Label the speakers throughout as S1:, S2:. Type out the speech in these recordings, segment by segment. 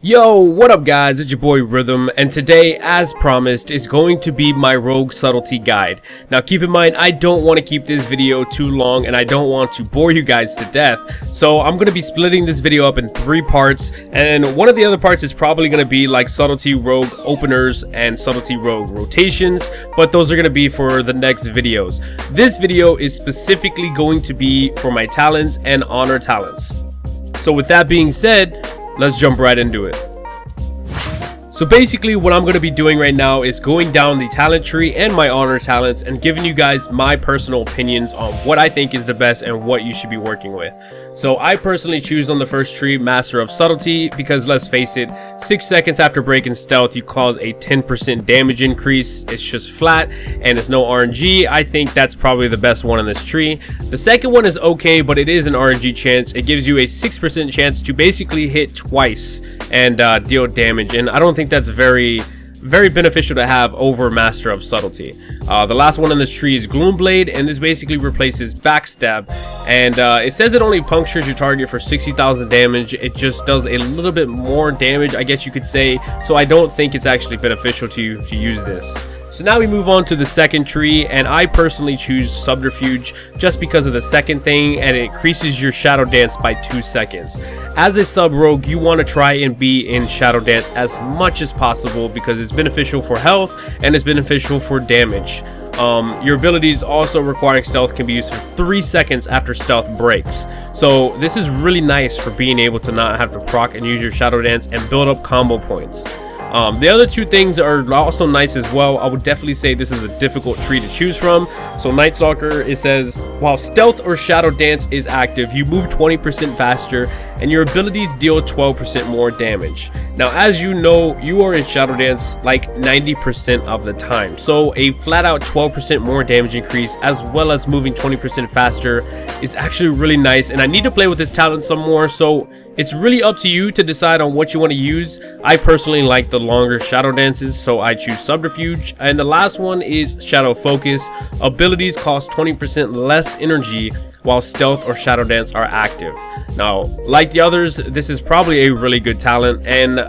S1: Yo, what up guys, it's your boy Rythmn, and today, as promised, is going to be my rogue subtlety guide. Now keep in mind, I don't want to keep this video too long and I don't want to bore you guys to death, so I'm going to be splitting this video up in 3 parts, and one of the other parts is probably going to be like Subtlety Rogue openers and Subtlety Rogue rotations, but those are going to be for the next videos. This video is specifically going to be for my talents and honor talents. So with that being said, let's jump right into it. So basically what I'm going to be doing right now is going down the talent tree and my honor talents and giving you guys my personal opinions on what I think is the best and what you should be working with. So I personally choose on the first tree Master of Subtlety because let's face it, 6 seconds after breaking stealth you cause a 10% damage increase. It's just flat and it's no RNG. I think that's probably the best one in this tree. The second one is okay, but it is an RNG chance. It gives you a 6% chance to basically hit twice and deal damage, and I don't think that's very beneficial to have over Master of Subtlety. The last one in this tree is Gloomblade, and this basically replaces Backstab, and it says it only punctures your target for 60,000 damage. It just does a little bit more damage, I guess you could say, so I don't think it's actually beneficial to use this. So now we move on to the second tree, and I personally choose Subterfuge just because of the second thing, and it increases your Shadow Dance by 2 seconds. As a sub rogue, you want to try and be in Shadow Dance as much as possible because it's beneficial for health and it's beneficial for damage. Your abilities also requiring stealth can be used for 3 seconds after stealth breaks. So this is really nice for being able to not have to proc and use your Shadow Dance and build up combo points. The other 2 things are also nice as well. I would definitely say this is a difficult tree to choose from. So Night Stalker, it says, while stealth or shadow dance is active, you move 20% faster and your abilities deal 12% more damage. Now, as you know, you are in shadow dance like 90% of the time. So a flat out 12% more damage increase as well as moving 20% faster is actually really nice. And I need to play with this talent some more, so it's really up to you to decide on what you want to use. I personally like the longer shadow dances, so I choose Subterfuge. And the last one is Shadow Focus. Abilities cost 20% less energy while stealth or shadow dance are active. Now, like the others, this is probably a really good talent and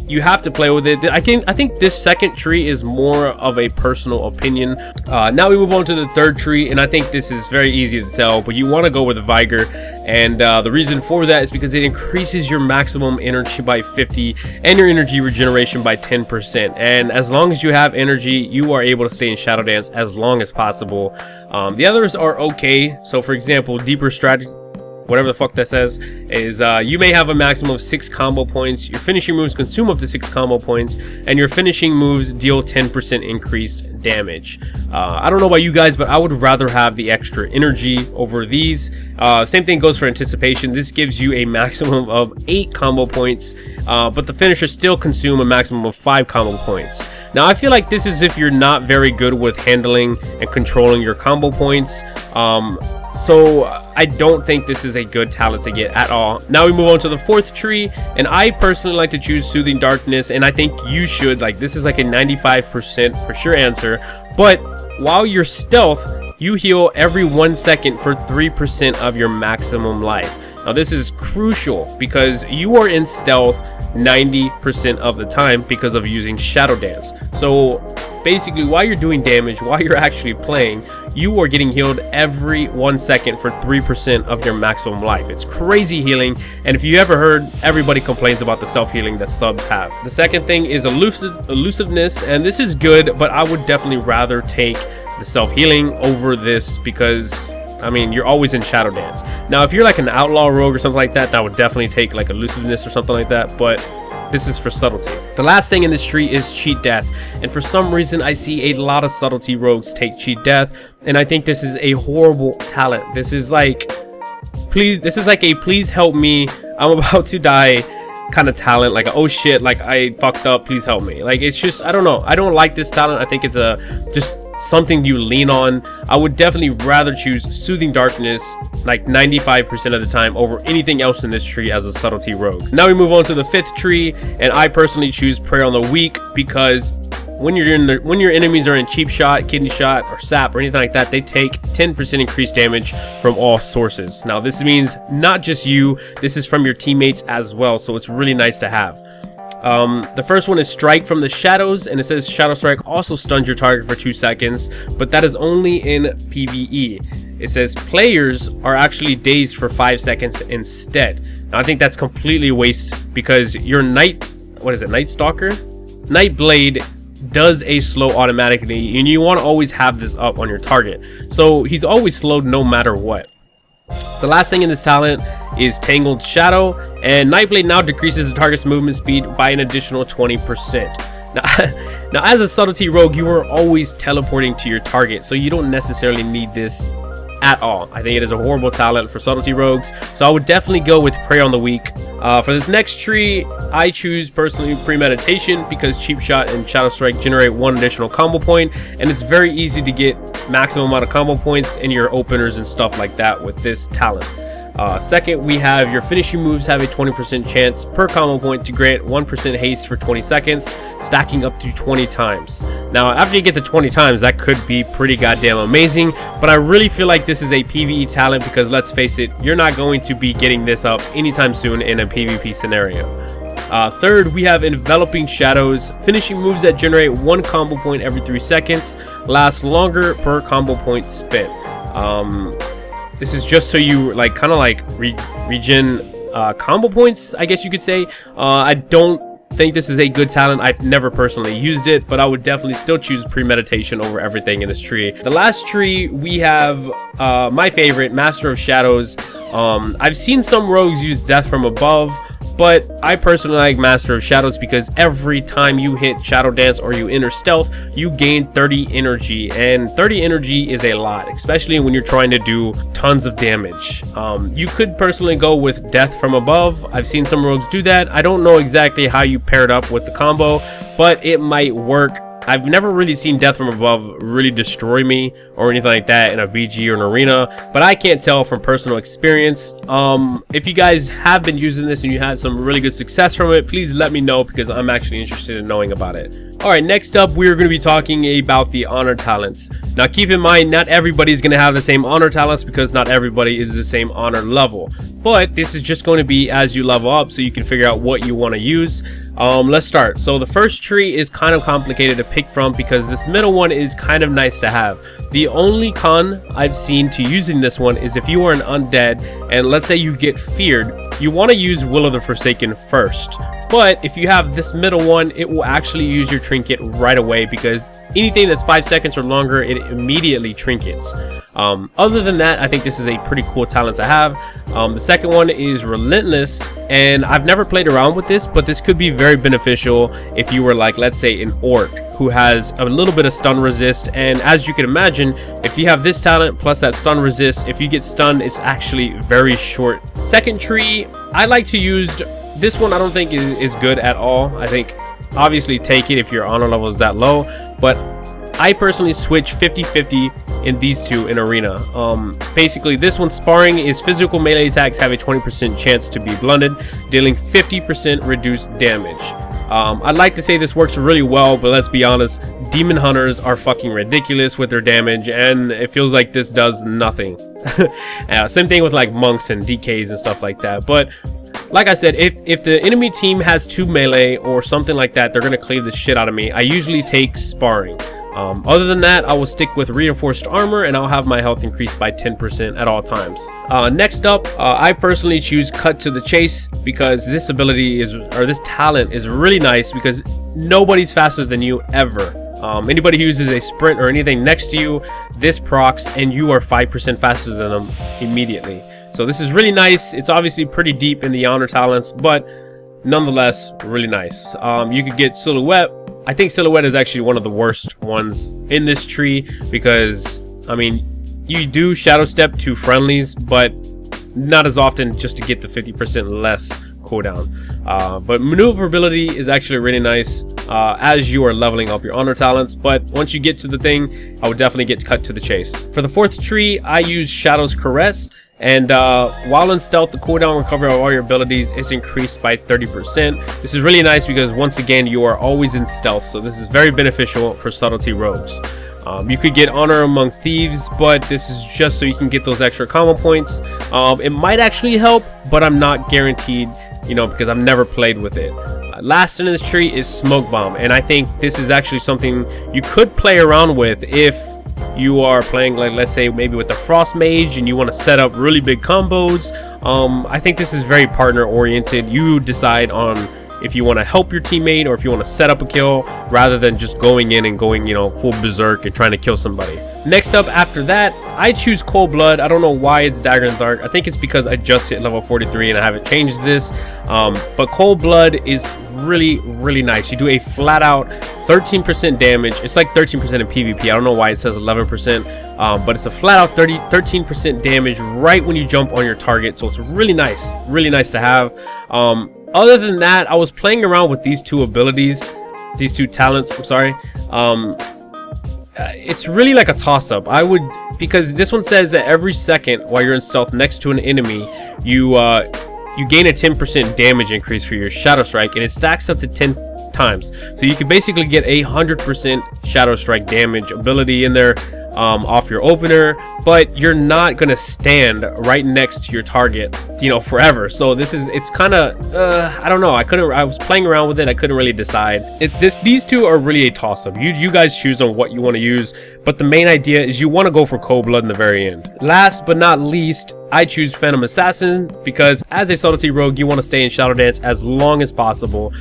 S1: you have to play with it. I think this second tree is more of a personal opinion. Now we move on to the third tree, and I think this is very easy to tell, but you want to go with the Vigor, and the reason for that is because it increases your maximum energy by 50 and your energy regeneration by 10%, and as long as you have energy you are able to stay in Shadow Dance as long as possible. The others are okay. So for example, Deeper Strategy, whatever the fuck that says, is you may have a maximum of 6 combo points. Your finishing moves consume up to 6 combo points, and your finishing moves deal 10% increased damage. I don't know about you guys, but I would rather have the extra energy over these. Same thing goes for Anticipation. This gives you a maximum of 8 combo points, but the finishers still consume a maximum of 5 combo points. Now I feel like this is if you're not very good with handling and controlling your combo points. So I don't think this is a good talent to get at all. Now we move on to the fourth tree, and I personally like to choose Soothing Darkness, and I think you should. Like, this is like a 95% for sure answer. But while you're stealth, you heal every 1 second for 3% of your maximum life. Now this is crucial because you are in stealth 90% of the time because of using Shadow Dance. So basically, while you're doing damage, while you're actually playing, you are getting healed every 1 second for 3% of your maximum life. It's crazy healing, and if you ever heard, everybody complains about the self-healing that subs have. The second thing is elusiveness, and this is good, but I would definitely rather take the self-healing over this because I mean, you're always in Shadow Dance. Now, if you're like an outlaw rogue or something like that, that would definitely take like elusiveness or something like that, but this is for subtlety. The last thing in this tree is Cheat Death, and for some reason I see a lot of subtlety rogues take Cheat Death, and I think this is a horrible talent. This is like, this is like a please help me, I'm about to die kind of talent, like oh shit, like I fucked up, please help me. Like, it's just, I don't know, I don't like this talent. I think it's a just something you lean on. I would definitely rather choose Soothing Darkness like 95% of the time over anything else in this tree as a subtlety rogue. Now we move on to the fifth tree, and I personally choose Prey on the Weak because when your enemies are in Cheap Shot, Kidney Shot, or Sap, or anything like that, they take 10% increased damage from all sources. Now this means not just you, this is from your teammates as well, so it's really nice to have. The first one is Strike from the Shadows, and it says Shadow Strike also stuns your target for 2 seconds, but that is only in PvE. It says players are actually dazed for 5 seconds instead. Now, I think that's completely waste because your Night Stalker? Night Blade does a slow automatically, and you want to always have this up on your target. So he's always slowed no matter what. The last thing in this talent is Tangled Shadow, and Nightblade now decreases the target's movement speed by an additional 20%. Now as a Subtlety Rogue, you are always teleporting to your target, so you don't necessarily need this at all. I think it is a horrible talent for Subtlety Rogues, so I would definitely go with Prey on the Weak. For this next tree, I choose personally Premeditation because Cheap Shot and Shadow Strike generate 1 additional combo point, and it's very easy to get maximum amount of combo points in your openers and stuff like that with this talent. Second, we have your finishing moves have a 20% chance per combo point to grant 1% haste for 20 seconds, stacking up to 20 times. Now, after you get to 20 times, that could be pretty goddamn amazing, but I really feel like this is a PvE talent because let's face it, you're not going to be getting this up anytime soon in a PvP scenario. Third, we have Enveloping Shadows. Finishing moves that generate 1 combo point every 3 seconds, last longer per combo point spent. This is just so you kind of regen combo points, I guess you could say. I don't think this is a good talent. I've never personally used it, but I would definitely still choose Premeditation over everything in this tree. The last tree, we have my favorite, Master of Shadows. I've seen some rogues use Death from Above, but I personally like Master of Shadows because every time you hit Shadow Dance or you enter Stealth, you gain 30 energy, and 30 energy is a lot, especially when you're trying to do tons of damage. You could personally go with Death from Above. I've seen some rogues do that. I don't know exactly how you pair it up with the combo, but it might work. I've never really seen Death from Above really destroy me or anything like that in a BG or an arena, but I can't tell from personal experience. If you guys have been using this and you had some really good success from it, please let me know because I'm actually interested in knowing about it. Alright, next up we're going to be talking about the honor talents. Now keep in mind, not everybody's going to have the same honor talents because not everybody is the same honor level. But this is just going to be as you level up so you can figure out what you want to use. Let's start. So the first tree is kind of complicated to pick from because this middle one is kind of nice to have. The only con I've seen to using this one is if you are an undead and let's say you get feared, you want to use Will of the Forsaken first. But if you have this middle one, it will actually use your trinket right away because anything that's 5 seconds or longer, it immediately trinkets. Other than that, I think this is a pretty cool talent to have. The second one is Relentless, and I've never played around with this, but this could be very beneficial if you were let's say an orc who has a little bit of stun resist, and as you can imagine, if you have this talent plus that stun resist, if you get stunned, it's actually very short. Second tree, I like to use this one. I don't think is good at all. I think obviously take it if your honor level is that low, but I personally switch 50-50 in these two in arena. Basically this one, sparring, is physical melee attacks have a 20% chance to be blunted, dealing 50% reduced damage. I'd like to say this works really well, but let's be honest, demon hunters are fucking ridiculous with their damage, and it feels like this does nothing. Same thing with monks and DKs and stuff like that. But like I said, if the enemy team has 2 melee or something like that, they're gonna cleave the shit out of me. I usually take sparring. Other than that, I will stick with reinforced armor, and I'll have my health increased by 10% at all times. Next up, I personally choose Cut to the Chase because this ability this talent is really nice because nobody's faster than you ever. Anybody who uses a sprint or anything next to you, this procs and you are 5% faster than them immediately. So this is really nice. It's obviously pretty deep in the honor talents, but nonetheless really nice. You could get Silhouette. I think Silhouette is actually one of the worst ones in this tree because I mean you do shadow step to friendlies, but not as often, just to get the 50% less cooldown. But maneuverability is actually really nice as you are leveling up your honor talents, but once you get to the thing, I would definitely get Cut to the Chase. For the fourth tree, I use Shadow's Caress, and while in stealth, the cooldown recovery of all your abilities is increased by 30%. This is really nice because once again you are always in stealth, so this is very beneficial for Subtlety Rogues. You could get Honor Among Thieves, but this is just so you can get those extra combo points. It might actually help, but I'm not guaranteed, because I've never played with it. Last in this tree is Smoke Bomb, and I think this is actually something you could play around with if you are playing, like, let's say maybe with the Frost Mage and you want to set up really big combos. I think this is very partner oriented. You decide on if you want to help your teammate or if you want to set up a kill rather than just going in and going, you know, full berserk and trying to kill somebody. Next up after that, I choose Cold Blood. I don't know why it's Dagger and Dart. I think it's because I just hit level 43 and I haven't changed this. But Cold Blood is really nice. You do a flat out 13% damage. It's like 13% in PvP. I don't know why it says 11%, but it's a flat out 13% damage right when you jump on your target. So it's really nice to have. Other than that, I was playing around with these two abilities, these two talents, I'm sorry. It's really like a toss-up. Because this one says that every second while you're in stealth next to an enemy, you gain a 10% damage increase for your Shadow Strike, and it stacks up to 10 times. So you can basically get a 100% Shadow Strike damage ability in there off your opener, but you're not gonna stand right next to your target, you know, forever. So it's kind of I don't know. I was playing around with it. I couldn't really decide. These two are really a toss-up. You guys choose on what you want to use, but the main idea is you want to go for Cold Blood in the very end. Last but not least, I choose Phantom Assassin because as a Subtlety Rogue, you want to stay in Shadow Dance as long as possible.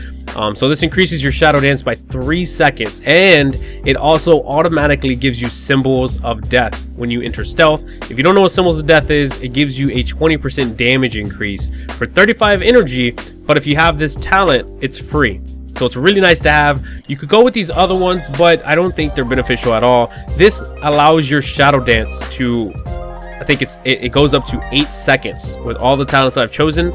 S1: So this increases your Shadow Dance by 3 seconds, and it also automatically gives you Symbols of Death when you enter stealth. If you don't know what Symbols of Death is, it gives you a 20% damage increase for 35 energy, but if you have this talent, it's free. So it's really nice to have. You could go with these other ones, but I don't think they're beneficial at all. This allows your Shadow Dance to, I think it goes up to 8 seconds with all the talents that I've chosen.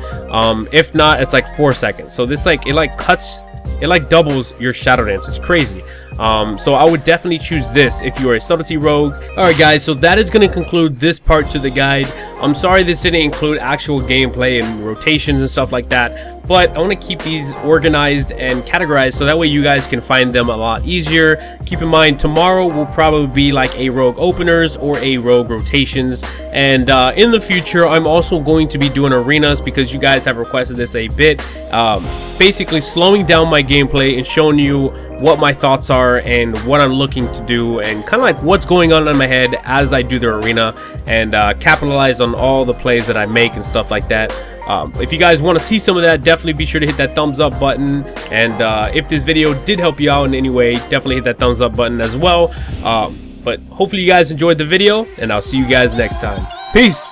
S1: If not, it's like 4 seconds. So this it doubles your Shadow Dance. It's crazy. So I would definitely choose this if you are a Subtlety Rogue. Alright guys, so that is going to conclude this part to the guide. I'm sorry this didn't include actual gameplay and rotations and stuff like that, but I want to keep these organized and categorized so that way you guys can find them a lot easier. Keep in mind, tomorrow will probably be like a Rogue Openers or a Rogue Rotations, and in the future I'm also going to be doing arenas because you guys have requested this a bit. Basically slowing down my gameplay and showing you what my thoughts are and what I'm looking to do and kind of like what's going on in my head as I do the arena, and capitalize on all the plays that I make and stuff like that. If you guys want to see some of that, definitely be sure to hit that thumbs up button, and if this video did help you out in any way, definitely hit that thumbs up button as well. But hopefully you guys enjoyed the video, and I'll see you guys next time. Peace.